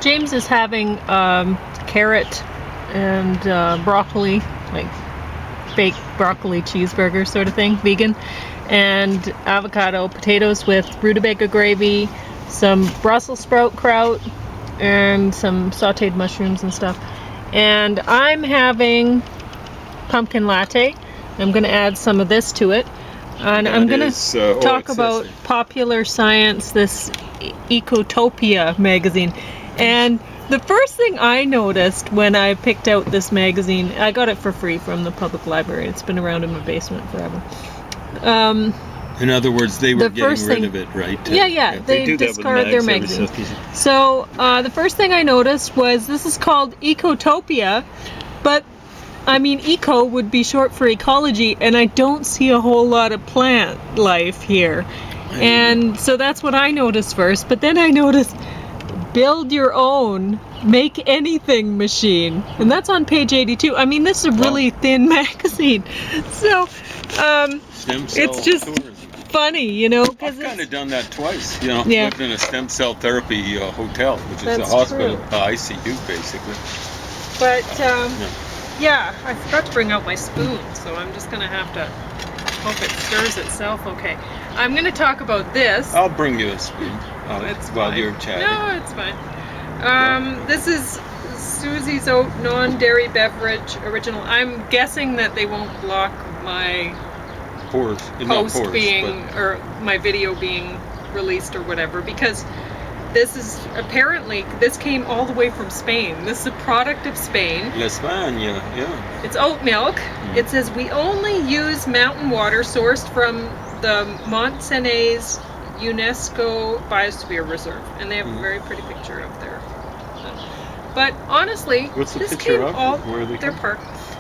James is having carrot and broccoli, like baked broccoli cheeseburger sort of thing, vegan, and avocado, potatoes with rutabaga gravy, some Brussels sprout kraut, and some sauteed mushrooms and stuff. And I'm having pumpkin latte. I'm going to add some of this to it. And I'm going to talk about Popular Science, this Ecotopia magazine. And the first thing I noticed when I picked out this magazine, I got it for free from the public library. It's been around in my basement forever. In other words, they were getting rid of it, right? Yeah. They discard their magazines. So the first thing I noticed was this is called Ecotopia, but I mean, eco would be short for ecology, and I don't see a whole lot of plant life here. And so that's what I noticed first, but then I noticed build your own, make anything machine. And that's on page 82. I mean, this is a really thin magazine. So, it's just funny, you know. I've kind of done that twice, you know. Lived in a stem cell therapy hotel, which is a hospital, ICU, basically. But, yeah, I forgot to bring out my spoon, so I'm just going to have to hope it stirs itself okay. I'm going to talk about this. I'll bring you a spoon while you're chatting. No, it's fine. This is Susie's Oat non-dairy beverage original. I'm guessing that they won't block my or my video being released or whatever, because this is apparently, this came all the way from Spain. This is a product of Spain. España, yeah. It's oat milk. It says we only use mountain water sourced from the Mont Cenis UNESCO Biosphere Reserve, and they have a very pretty picture of their. But honestly, what's the this picture came of? all Where are they their park.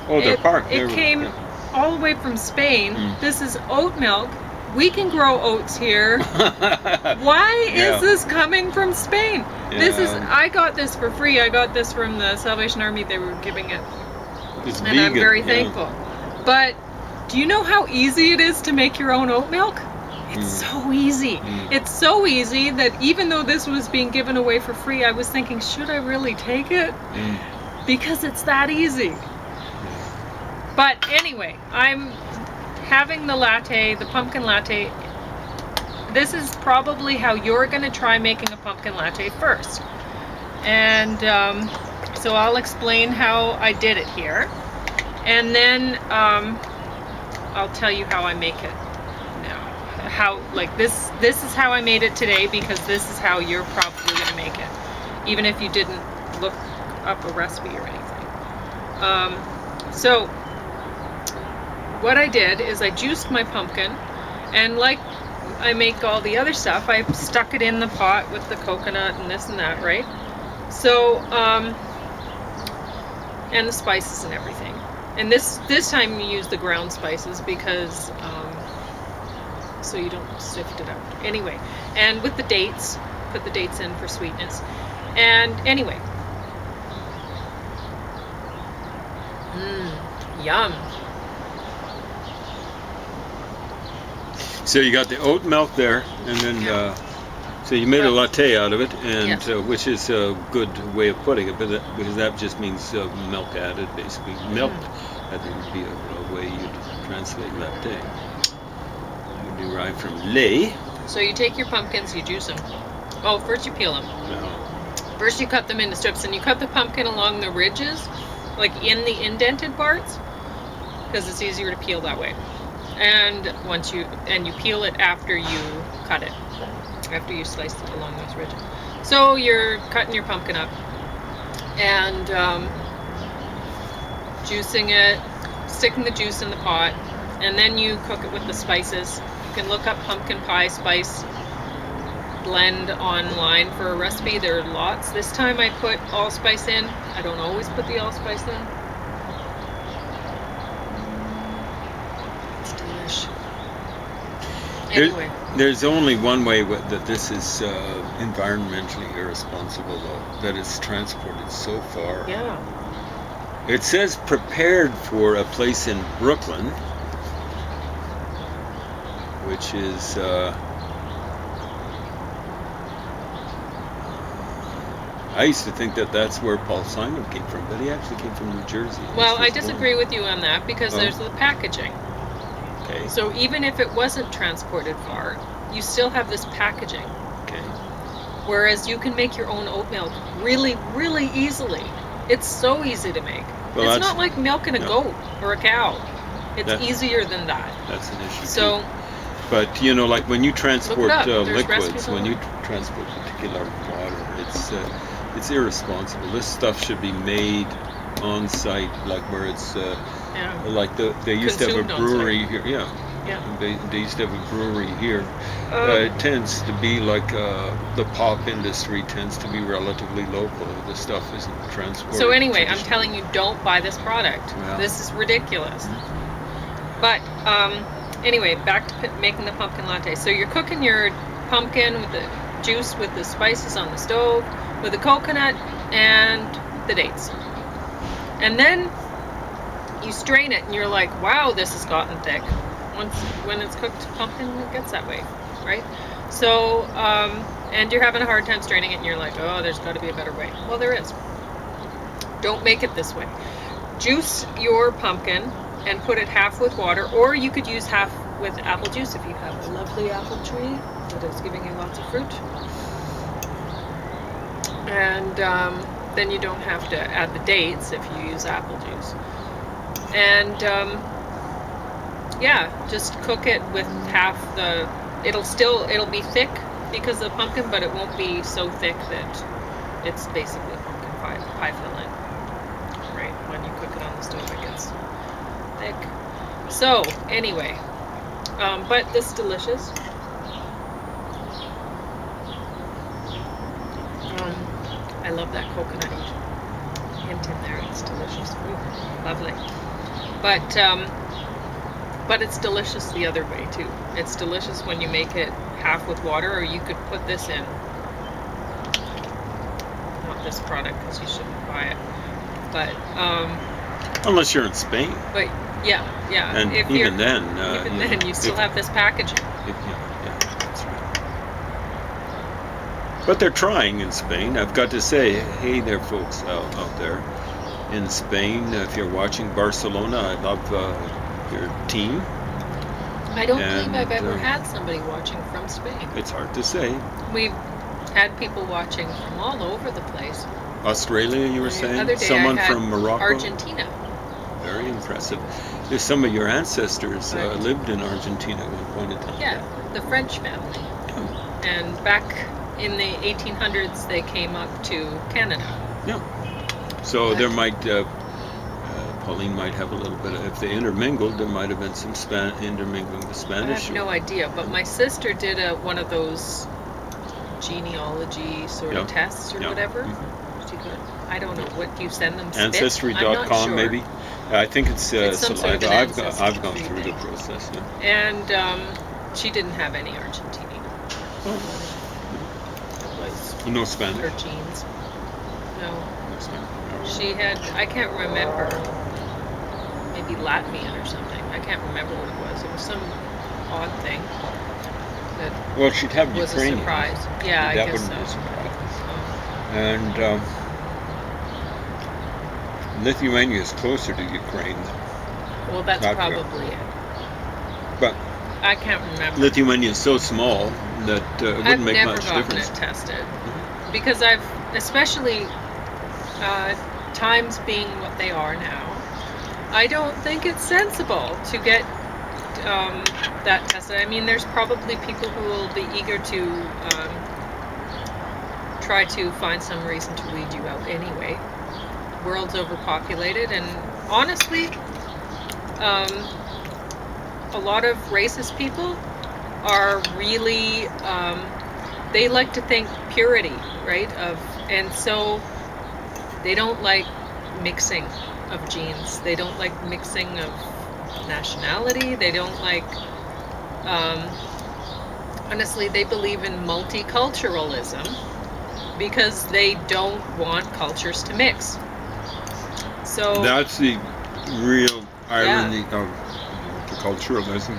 Oh, their park. It came all the way from Spain. This is oat milk. We can grow oats here. Why is this coming from Spain? This is, I got this for free. I got this from the Salvation Army. They were giving it. It's and vegan, I'm very thankful. But do you know how easy it is to make your own oat milk? It's so easy. It's so easy that even though this was being given away for free, I was thinking, should I really take it? Because it's that easy. But anyway, I'm having the latte, the pumpkin latte. This is probably how you're going to try making a pumpkin latte first. And so I'll explain how I did it here. And then I'll tell you how I make it now. How, like this is how I made it today, because this is how you're probably going to make it, even if you didn't look up a recipe or anything. So what I did is I juiced my pumpkin, and like I make all the other stuff, I stuck it in the pot with the coconut and this and that, right? So, and the spices and everything. And this time you use the ground spices because, so you don't sift it out. Anyway, and with the dates, put the dates in for sweetness. And anyway, yum. So you got the oat milk there, and then so you made a latte out of it, and which is a good way of putting it, because that just means milk added, basically. Milk, I think would be a way you'd translate latte. Derived from lait. So you take your pumpkins, you juice them. Oh, first you peel them. First you cut them into strips, and you cut the pumpkin along the ridges, like in the indented parts, because it's easier to peel that way. And you peel it after you cut it, after you slice it along those ridges. So you're cutting your pumpkin up and juicing it, sticking the juice in the pot, and then you cook it with the spices. You can look up pumpkin pie spice blend online for a recipe. There are lots. This time I put allspice in. I don't always put the allspice in. It's delish. Anyway. There's only one way that this is environmentally irresponsible, though, that it's transported so far. Yeah. It says prepared for a place in Brooklyn, which is, I used to think that that's where Paul Simon came from, but he actually came from New Jersey. Well, I disagree with you on that because there's the packaging. Okay. So even if it wasn't transported far, you still have this packaging. Okay. Whereas you can make your own oat milk really, really easily. It's so easy to make. Well, it's not like milking a goat or a cow. It's easier than that. That's an issue. So, too. But you know, like when you transport liquids, when you online. transport particular water, it's irresponsible. This stuff should be made on site, like where it's like they used to have a brewery here. Yeah. They used to have a brewery here. It tends to be like the pop industry tends to be relatively local. The stuff isn't transported. So anyway, I'm telling you, don't buy this product. Well, this is ridiculous. But anyway, back to making the pumpkin latte. So you're cooking your pumpkin with the juice with the spices on the stove, with the coconut and the dates. And then you strain it and you're like, wow, this has gotten thick. When it's cooked pumpkin, it gets that way, right? So, and you're having a hard time straining it and you're like, oh, there's got to be a better way. Well, there is. Don't make it this way. Juice your pumpkin and put it half with water, or you could use half with apple juice if you have a lovely apple tree that is giving you lots of fruit. And then you don't have to add the dates if you use apple juice. And yeah, just cook it with half the, it'll be thick because of the pumpkin, but it won't be so thick that it's basically pumpkin pie filling. Right, when you cook it on the stove, it gets thick. So anyway, but this is delicious. I love that coconut hint in there. It's delicious. Ooh, lovely. But it's delicious the other way too. It's delicious when you make it half with water, or you could put this in. Not this product because you shouldn't buy it. But unless you're in Spain. But yeah. And if even then, you still have this packaging. Yeah, that's right. But they're trying in Spain. I've got to say, hey there, folks out there in Spain. If you're watching Barcelona, I love your team. I don't believe I've ever had somebody watching from Spain. It's hard to say. We've had people watching from all over the place. Australia, you were saying? The other day Someone I had from Morocco? Argentina. Very impressive. There's some of your ancestors lived in Argentina at one point in time. Yeah, the French family. Oh. And back in the 1800s, they came up to Canada. Yeah. So there might, Pauline might have a little bit of, if they intermingled, there might have been some intermingling with Spanish. I have no idea, but my sister did one of those genealogy sort of tests or whatever. She could. I don't know what you send them. Ancestry.com sure. Maybe. I think it's some saliva. sort of I've gone through the process. Yeah. And she didn't have any Argentinian. No Spanish. Her genes. No. No Spanish. She had. I can't remember. Maybe Latvian or something. I can't remember what it was. It was some odd thing. Well, she'd have was Ukrainian. A surprise. Yeah, I that guess wouldn't be a so. surprise. And Lithuania is closer to Ukraine. Well, that's Latvia. probably it. But I can't remember. Lithuania is so small that it wouldn't make much difference. I've never gotten it tested because I've, especially times being what they are now, I don't think it's sensible to get that tested. I mean, there's probably people who will be eager to try to find some reason to weed you out anyway. World's overpopulated, and honestly, a lot of racist people are really, they like to think purity, right? And so they don't like mixing of genes. They don't like mixing of nationality. They don't like, honestly, they believe in multiculturalism because they don't want cultures to mix. So that's the real irony of multiculturalism.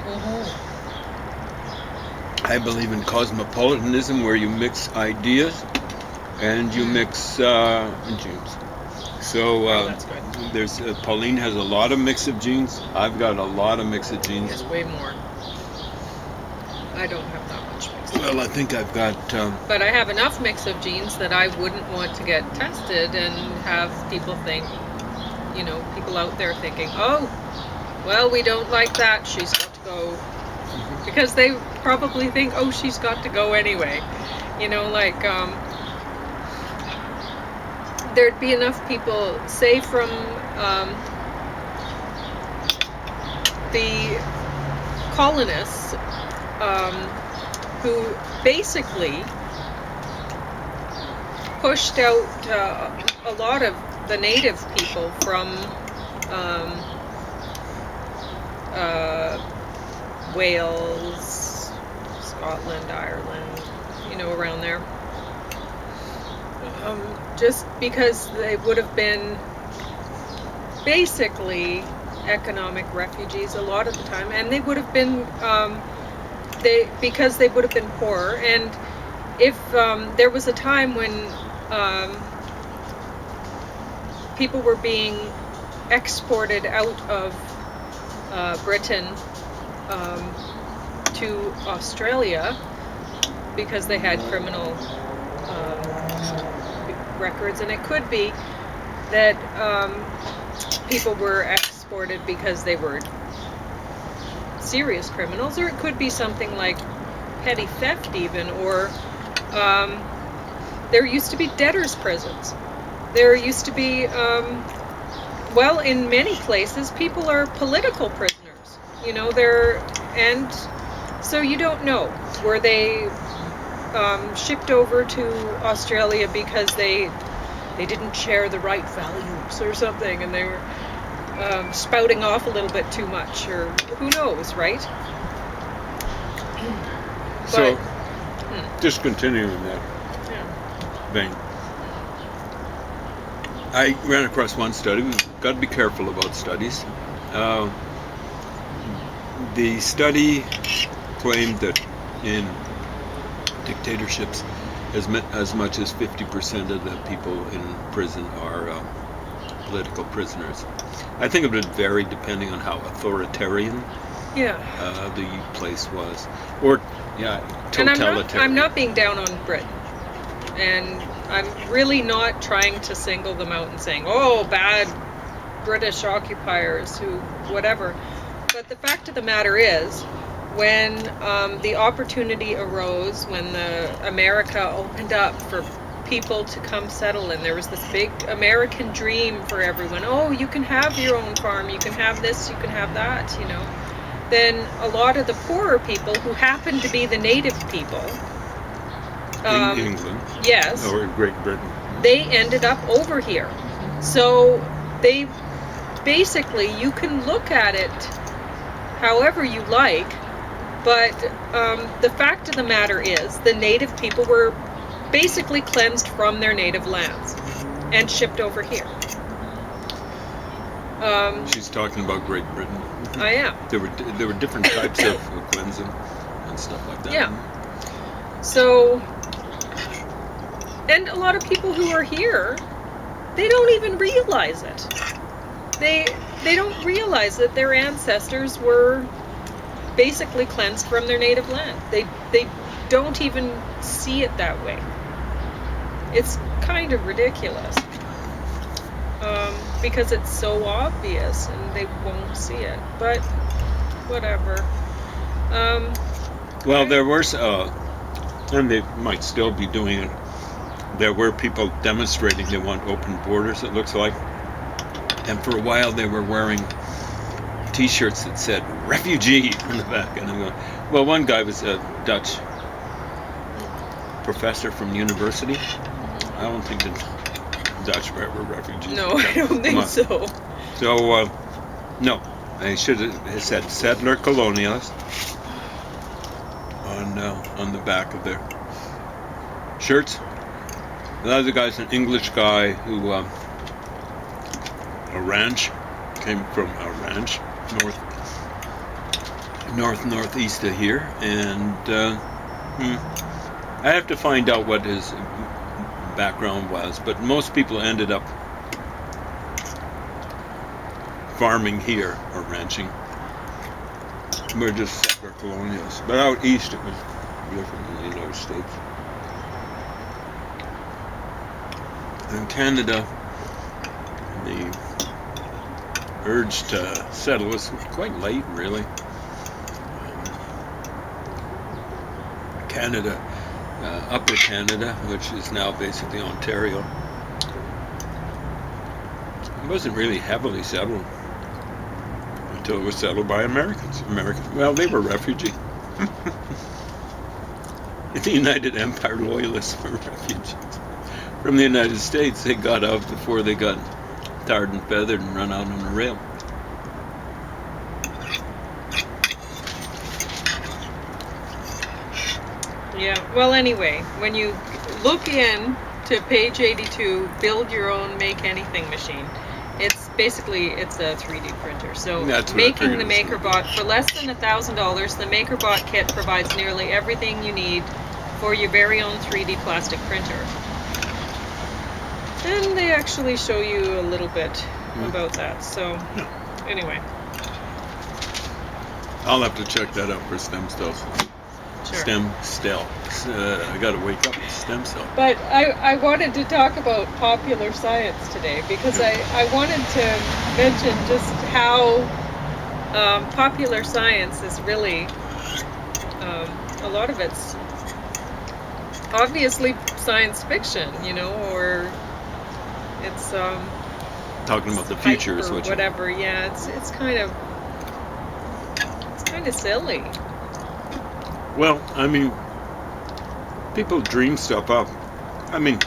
I believe in cosmopolitanism, where you mix ideas and you mix genes. So that's good. there's Pauline has a lot of mix of genes. I've got a lot of mix of genes. Yes, way more. I don't have that much mix. Well, I think I've got. But I have enough mix of genes that I wouldn't want to get tested and have people think, people out there thinking, oh, well, we don't like that, she's got to go. Because they probably think, oh, she's got to go anyway. There'd be enough people, say from the colonists, who basically pushed out a lot of the native people from Wales, Scotland, Ireland, around there. Just because they would have been basically economic refugees a lot of the time, and they would have been because they would have been poor. And if there was a time when people were being exported out of Britain to Australia because they had criminal records, and it could be that people were exported because they were serious criminals, or it could be something like petty theft even, or there used to be debtors' prisons. There used to be, in many places, people are political prisoners. And so you don't know. Were they shipped over to Australia because they didn't share the right values or something, and they were spouting off a little bit too much, or who knows, right? So, just continuing that vein, I ran across one study. We've got to be careful about studies. The study claimed that in dictatorships, as much as 50% of the people in prison are political prisoners. I think it would vary depending on how authoritarian the place was, or totalitarian. And I'm not being down on Britain, and I'm really not trying to single them out and saying, oh, bad British occupiers who whatever. But the fact of the matter is, when the opportunity arose, when America opened up for people to come settle, and there was this big American dream for everyone, oh, you can have your own farm, you can have this, you can have that, then a lot of the poorer people, who happened to be the native people, in England, yes, or Great Britain, they ended up over here. So they basically, you can look at it however you like, but the fact of the matter is, the native people were basically cleansed from their native lands and shipped over here. She's talking about Great Britain. I am. There were different types of cleansing and stuff like that. Yeah. So, and a lot of people who are here, they don't even realize it. They don't realize that their ancestors were basically cleansed from their native land. They don't even see it that way. It's kind of ridiculous, because it's so obvious and they won't see it. But whatever. Well, there were, and they might still be doing it. There were people demonstrating they want open borders, it looks like. And for a while they were wearing T-shirts that said "refugee" on the back, and I'm going, well, one guy was a Dutch professor from university. I don't think the Dutch were refugees. No, I don't think so. So, no, they should have said "settler colonialist" on the back of their shirts. The other guy's an English guy who a ranch, came from a ranch northeast of here, and I have to find out what his background was. But most people ended up farming here or ranching. We're just settler colonials. But out east it was different in the United States. In Canada, the urge to settle was quite late, really. Canada, Upper Canada, which is now basically Ontario, it wasn't really heavily settled until it was settled by Americans. Well, they were refugees. The United Empire Loyalists were refugees from the United States. They got out before they got tarred and feathered and run out on a rail. Yeah, well, anyway, when you look in to page 82, build your own make anything machine. It's basically, it's a 3D printer. So making the MakerBot for less than $1,000, the MakerBot kit provides nearly everything you need for your very own 3D plastic printer. And they actually show you a little bit about that. So anyway. I'll have to check that out for stem cells. Sure. Stem cell. I got to wake up with stem cell. But I wanted to talk about popular science today because I wanted to mention just how popular science is really, a lot of it's obviously science fiction, you know, or it's talking about the future is what whatever. Yeah, it's kind of silly. Well, I mean, people dream stuff up. I mean,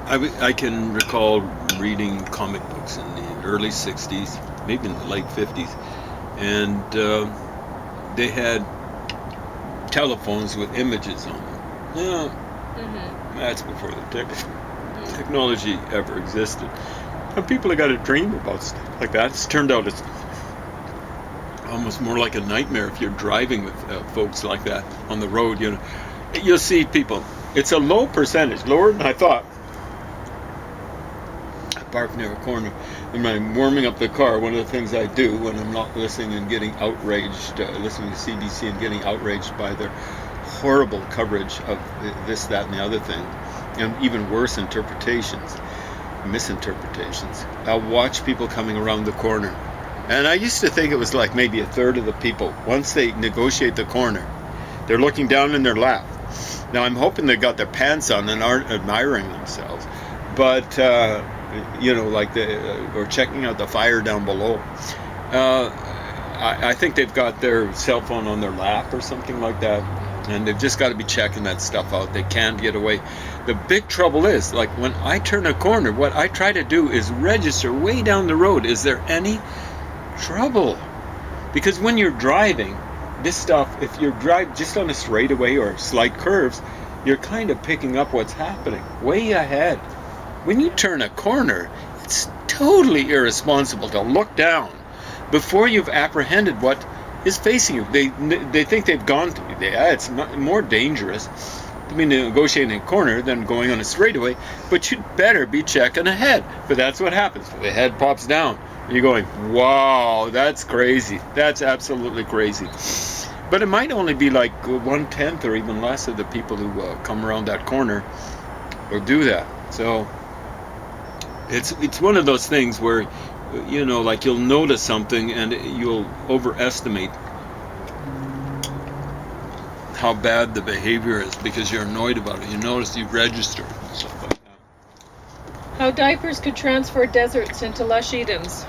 I can recall reading comic books in the early 60s, maybe in the late 50s, and they had telephones with images on them. Yeah, that's before the technology ever existed. And people have got a dream about stuff like that. It's turned out it's almost more like a nightmare if you're driving with folks like that on the road. You know, you'll see people. It's a low percentage, lower than I thought. I park near a corner, and when I'm warming up the car, one of the things I do when I'm not listening and getting outraged, listening to CBC and getting outraged by their horrible coverage of this, that, and the other thing, and even worse misinterpretations. I'll watch people coming around the corner. And I used to think it was like maybe a third of the people, once they negotiate the corner, they're looking down in their lap. Now, I'm hoping they got their pants on and aren't admiring themselves. But, you know, like or checking out the fire down below. I think they've got their cell phone on their lap or something like that. And they've just got to be checking that stuff out. They can't get away. The big trouble is, like, when I turn a corner, what I try to do is register way down the road. Is there any trouble? Because when you're driving this stuff, if you drive just on a straightaway or slight curves, you're kind of picking up what's happening way ahead. When you turn a corner, it's totally irresponsible to look down before you've apprehended what is facing you. They think they've gone through. It's more dangerous to be negotiating a corner than going on a straightaway, but you'd better be checking ahead. But that's what happens. The head pops down. You're going, wow, that's crazy. That's absolutely crazy. But it might only be like 1/10 or even less of the people who come around that corner will do that. So it's one of those things where, you know, like you'll notice something and you'll overestimate how bad the behavior is because you're annoyed about it. You notice, you register and stuff like that. How diapers could transfer deserts into lush Edens.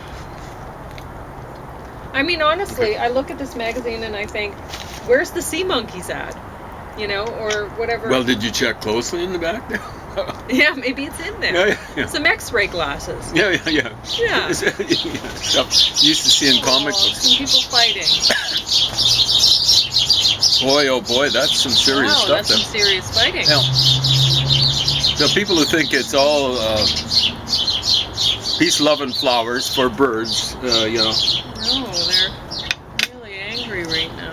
I mean, honestly, I look at this magazine and I think, where's the sea monkeys at? You know, or whatever. Well, did you check closely in the back? Yeah, maybe it's in there. Yeah. Some X-ray glasses. Yeah. Stuff you used to see in comic books. Some people fighting. Boy, oh boy, that's some serious stuff. That's some serious fighting. Yeah. So people who think it's all peace, love, and flowers for birds, you know. No, they're really angry right now.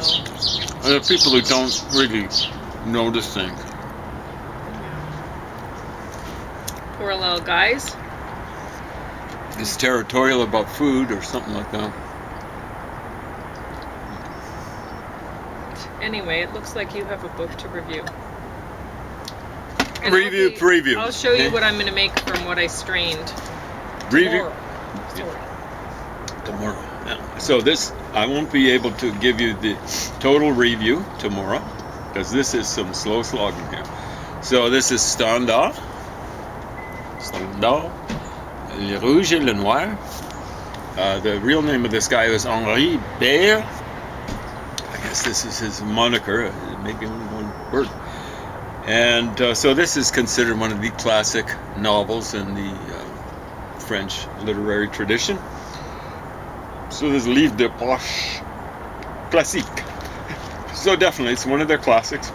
And there are people who don't really notice things. Poor little guys. It's territorial about food or something like that. Anyway, it looks like you have a book to review. And Preview. I'll show you what I'm going to make from what I strained. Review. Tomorrow. Tomorrow. Yeah. So this, I won't be able to give you the total review tomorrow, because this is some slow slogging here. So this is Standard, Le Rouge et Le Noir. The real name of this guy is Henri Bear. I guess this is his moniker, maybe only one word. And so this is considered one of the classic novels in the French literary tradition. So there's Livre de Poche Classique. So definitely it's one of their classics.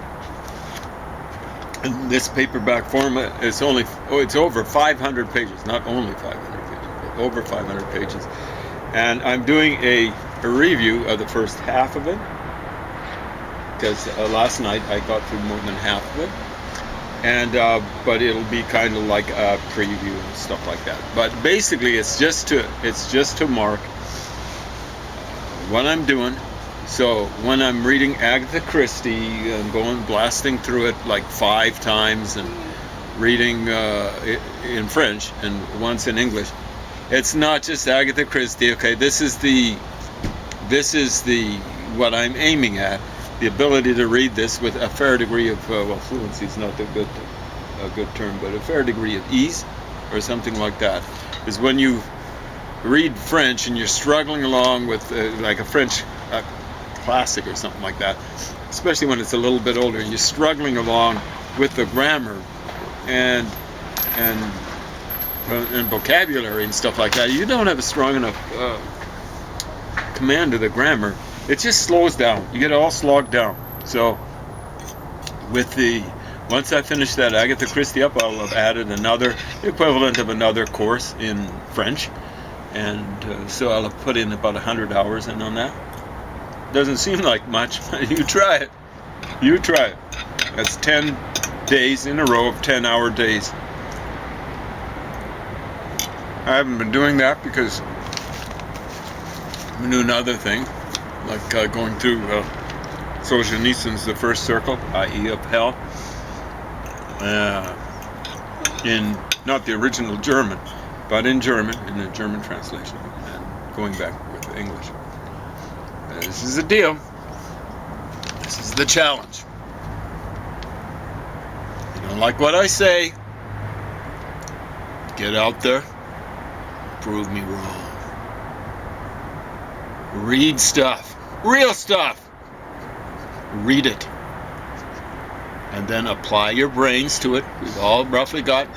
And this paperback format is only, it's over 500 pages, not only 500 pages, but over 500 pages. And I'm doing a review of the first half of it, because last night I got through more than half of it. And but it'll be kind of like a preview and stuff like that. But basically it's just to mark what I'm doing. So when I'm reading Agatha Christie, I'm going blasting through it like 5 times and reading in French and once in English. It's not just Agatha Christie. Okay, this is the what I'm aiming at. The ability to read this with a fair degree of fluency is not a good term, but a fair degree of ease or something like that. Is when you read French and you're struggling along with like a French classic or something like that, especially when it's a little bit older, and you're struggling along with the grammar and vocabulary and stuff like that. You don't have a strong enough command of the grammar. It just slows down. You get all slogged down. So once I finish that Agatha Christie up, I'll have added the equivalent of another course in French, and so I'll have put in about 100 hours in on that. Doesn't seem like much, but you try it. You try it. That's 10 days in a row of 10-hour days. I haven't been doing that because I'm doing other things, like going through Solzhenitsyn's The First Circle, i.e. of Hell, in not the original German, but in German, in the German translation, and going back with English. This is the deal. This is the challenge. You don't like what I say? Get out there. Prove me wrong. Read stuff. Real stuff. Read it. And then apply your brains to it. We've all roughly got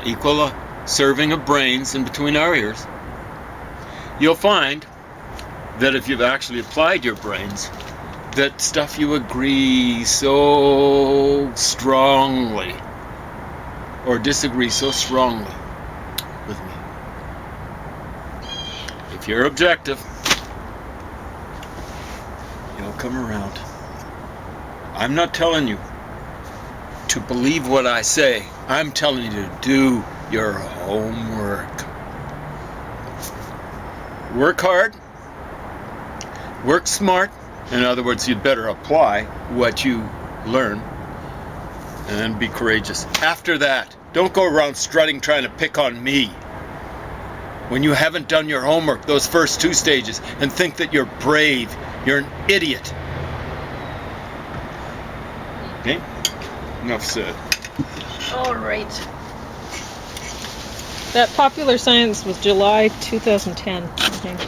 equal serving of brains in between our ears. You'll find that if you've actually applied your brains, that stuff you agree so strongly or disagree so strongly with me. If you're objective, you'll come around. I'm not telling you to believe what I say. I'm telling you to do your homework. Work hard. Work smart. In other words, you'd better apply what you learn, and then be courageous. After that, don't go around strutting trying to pick on me when you haven't done your homework, those first 2 stages, and think that you're brave. You're an idiot. Okay? Enough said. All right. That Popular Science was July 2010, I think.